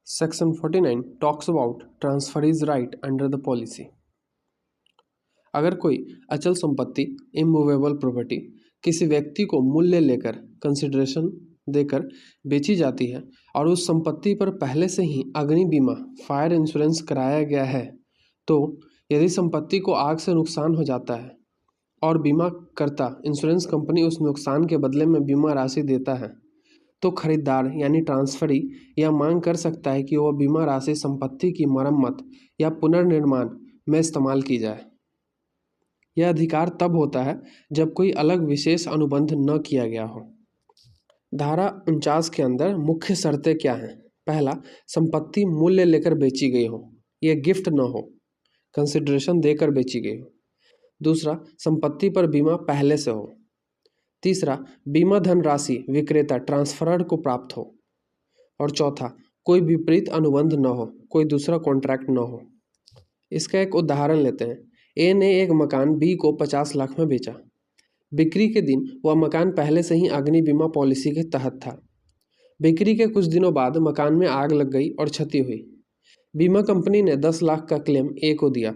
Section 49 talks about transferee's right under the policy. अगर कोई अचल संपत्ति इमूवेबल प्रॉपर्टी किसी व्यक्ति को मूल्य लेकर कंसिडरेशन देकर बेची जाती है और उस संपत्ति पर पहले से ही अग्नि बीमा फायर इंश्योरेंस कराया गया है, तो यदि संपत्ति को आग से नुकसान हो जाता है और बीमा करता इंश्योरेंस कंपनी उस नुकसान के बदले में बीमा राशि देता है, तो खरीदार यानी ट्रांसफरी यह मांग कर सकता है कि वह बीमा राशि संपत्ति की मरम्मत या पुनर्निर्माण में इस्तेमाल की जाए। यह अधिकार तब होता है जब कोई अलग विशेष अनुबंध न किया गया हो। धारा 49 के अंदर मुख्य शर्तें क्या हैं? पहला, संपत्ति मूल्य लेकर बेची गई हो, यह गिफ्ट न हो, कंसिडरेशन देकर बेची गई हो। दूसरा, संपत्ति पर बीमा पहले से हो। तीसरा, बीमा धनराशि विक्रेता ट्रांसफरर को प्राप्त हो। और चौथा, कोई विपरीत अनुबंध न हो, कोई दूसरा कॉन्ट्रैक्ट न हो। इसका एक उदाहरण लेते हैं। ए ने एक मकान बी को 50 लाख में बेचा। बिक्री के दिन वह मकान पहले से ही अग्नि बीमा पॉलिसी के तहत था। बिक्री के कुछ दिनों बाद मकान में आग लग गई और क्षति हुई। बीमा कंपनी ने 10 लाख का क्लेम ए को दिया।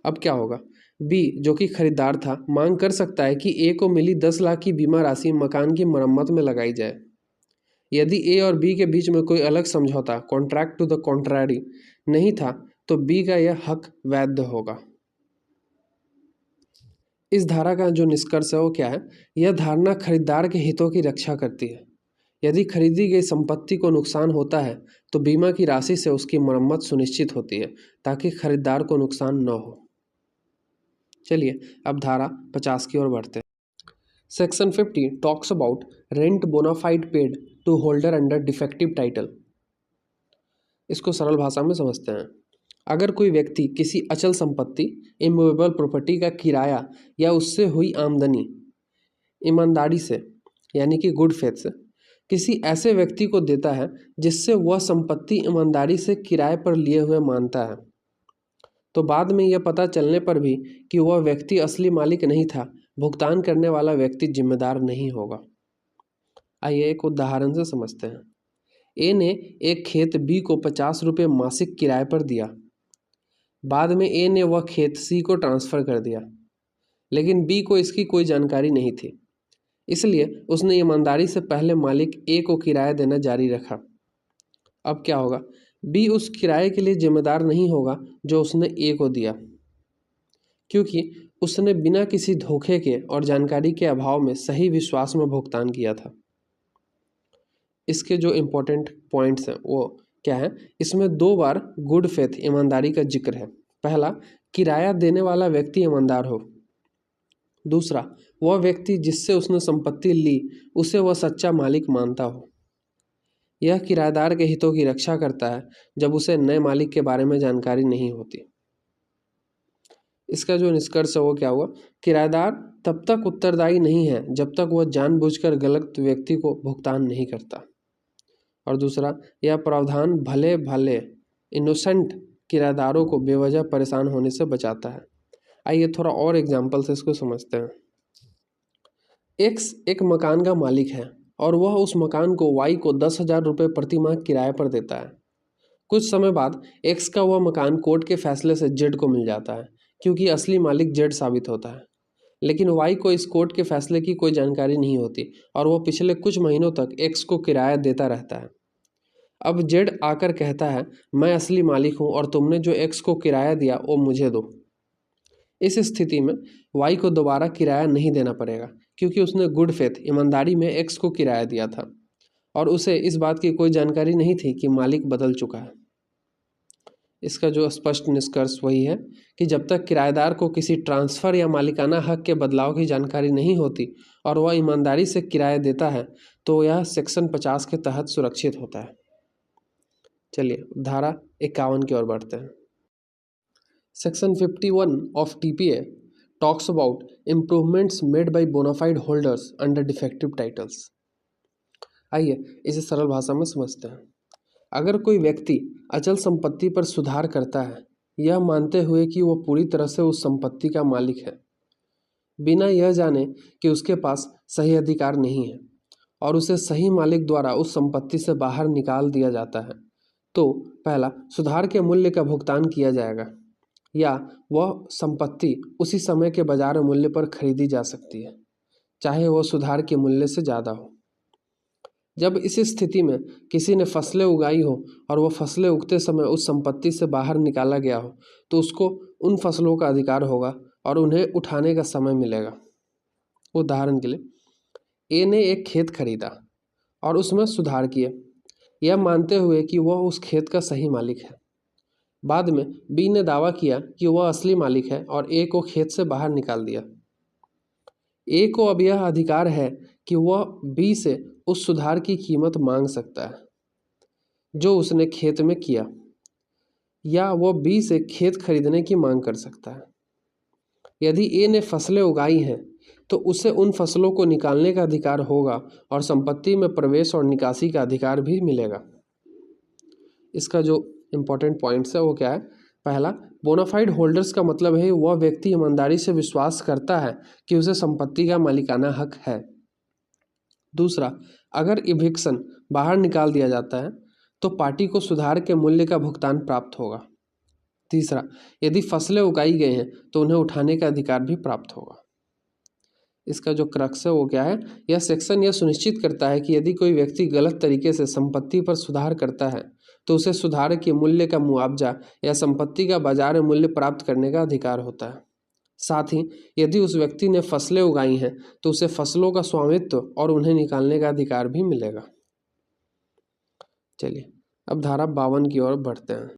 अब क्या होगा? बी, जो कि खरीदार था, मांग कर सकता है कि ए को मिली 10 लाख की बीमा राशि मकान की मरम्मत में लगाई जाए। यदि ए और बी के बीच में कोई अलग समझौता कॉन्ट्रैक्ट टू द कॉन्ट्रैरी नहीं था, तो बी का यह हक वैध होगा। इस धारा का जो निष्कर्ष है वो क्या है? यह धारणा खरीदार के हितों की रक्षा करती है। यदि खरीदी गई संपत्ति को नुकसान होता है तो बीमा की राशि से उसकी मरम्मत सुनिश्चित होती है ताकि खरीदार को नुकसान न हो। चलिए अब धारा 50 की ओर बढ़ते हैं। Section 50 talks about rent bonafide paid to holder under defective title. इसको सरल भाषा में समझते हैं। अगर कोई व्यक्ति किसी अचल संपत्ति इमूवेबल प्रॉपर्टी का किराया या उससे हुई आमदनी ईमानदारी से यानी कि गुड फेथ से किसी ऐसे व्यक्ति को देता है जिससे वह संपत्ति ईमानदारी से किराए पर लिए हुए मानता है, तो बाद में यह पता चलने पर भी कि वह व्यक्ति असली मालिक नहीं था, भुगतान करने वाला व्यक्ति जिम्मेदार नहीं होगा। आइए एक उदाहरण से समझते हैं। ए ने एक खेत बी को 50 रुपये मासिक किराए पर दिया। बाद में ए ने वह खेत सी को ट्रांसफ़र कर दिया, लेकिन बी को इसकी कोई जानकारी नहीं थी, इसलिए उसने ईमानदारी से पहले मालिक ए को किराया देना जारी रखा। अब क्या होगा? बी उस किराए के लिए जिम्मेदार नहीं होगा जो उसने ए को दिया, क्योंकि उसने बिना किसी धोखे के और जानकारी के अभाव में सही विश्वास में भुगतान किया था। इसके जो इम्पोर्टेंट पॉइंट्स हैं वो क्या है? इसमें 2 बार गुड फेथ ईमानदारी का जिक्र है। पहला, किराया देने वाला व्यक्ति ईमानदार हो। दूसरा, वह व्यक्ति जिससे उसने संपत्ति ली उसे वह सच्चा मालिक मानता हो। यह किराएदार के हितों की रक्षा करता है जब उसे नए मालिक के बारे में जानकारी नहीं होती। इसका जो निष्कर्ष है वो क्या हुआ? किराएदार तब तक उत्तरदायी नहीं है जब तक वह जानबूझकर गलत व्यक्ति को भुगतान नहीं करता। और दूसरा, यह प्रावधान भले भले इनोसेंट किराएदारों को बेवजह परेशान होने से बचाता है। आइए थोड़ा और एग्जाम्पल से इसको समझते हैं। एक्स एक मकान का मालिक है और वह उस मकान को वाई को 10,000 रुपये प्रति माह किराए पर देता है। कुछ समय बाद एक्स का वह मकान कोर्ट के फैसले से जेड को मिल जाता है, क्योंकि असली मालिक जेड साबित होता है। लेकिन वाई को इस कोर्ट के फैसले की कोई जानकारी नहीं होती और वह पिछले कुछ महीनों तक एक्स को किराया देता रहता है। अब जेड आकर कहता है, मैं असली मालिक हूँ और तुमने जो एक्स को किराया दिया वो मुझे दो। इस स्थिति में वाई को दोबारा किराया नहीं देना पड़ेगा, क्योंकि उसने गुड फेथ ईमानदारी में एक्स को किराया दिया था और उसे इस बात की कोई जानकारी नहीं थी कि मालिक बदल चुका है। इसका जो स्पष्ट निष्कर्ष वही है कि जब तक किराएदार को किसी ट्रांसफ़र या मालिकाना हक के बदलाव की जानकारी नहीं होती और वह ईमानदारी से किराया देता है, तो यह सेक्शन 50 के तहत सुरक्षित होता है। चलिए धारा 51 की ओर बढ़ते हैं। Section 51 of TPA talks about improvements made by bonafide holders under defective titles. आइए इसे सरल भाषा में समझते हैं। अगर कोई व्यक्ति अचल संपत्ति पर सुधार करता है, यह मानते हुए कि वह पूरी तरह से उस संपत्ति का मालिक है, बिना यह जाने कि उसके पास सही अधिकार नहीं है और उसे सही मालिक द्वारा उस संपत्ति से बाहर निकाल दिया जाता है, तो पहला, सुधार के मूल्य का भुगतान किया जाएगा या वह संपत्ति उसी समय के बाजार मूल्य पर खरीदी जा सकती है, चाहे वह सुधार के मूल्य से ज़्यादा हो। जब इस स्थिति में किसी ने फसलें उगाई हो और वह फसलें उगते समय उस संपत्ति से बाहर निकाला गया हो, तो उसको उन फसलों का अधिकार होगा और उन्हें उठाने का समय मिलेगा। उदाहरण के लिए, ए ने एक खेत खरीदा और उसमें सुधार किए, यह मानते हुए कि वह उस खेत का सही मालिक है। बाद में बी ने दावा किया कि वह असली मालिक है और ए को खेत से बाहर निकाल दिया। ए को अब यह अधिकार है कि वह बी से उस सुधार की कीमत मांग सकता है जो उसने खेत में किया, या वह बी से खेत खरीदने की मांग कर सकता है। यदि ए ने फसलें उगाई हैं तो उसे उन फसलों को निकालने का अधिकार होगा और संपत्ति में प्रवेश और निकासी का अधिकार भी मिलेगा। इसका जो इम्पोर्टेंट पॉइंट्स है वो क्या है? पहला, बोनाफाइड होल्डर्स का मतलब है वह व्यक्ति ईमानदारी से विश्वास करता है कि उसे संपत्ति का मालिकाना हक है। दूसरा, अगर इविक्शन बाहर निकाल दिया जाता है तो पार्टी को सुधार के मूल्य का भुगतान प्राप्त होगा। तीसरा, यदि फसलें उगाई गई हैं तो उन्हें उठाने का अधिकार भी प्राप्त होगा। इसका जो क्रक्स है वो क्या है? यह सेक्शन यह सुनिश्चित करता है कि यदि कोई व्यक्ति गलत तरीके से संपत्ति पर सुधार करता है तो उसे सुधार के मूल्य का मुआवजा या संपत्ति का बाजार मूल्य प्राप्त करने का अधिकार होता है। साथ ही यदि उस व्यक्ति ने फसलें उगाई हैं तो उसे फसलों का स्वामित्व और उन्हें निकालने का अधिकार भी मिलेगा। चलिए अब धारा 52 की ओर बढ़ते हैं।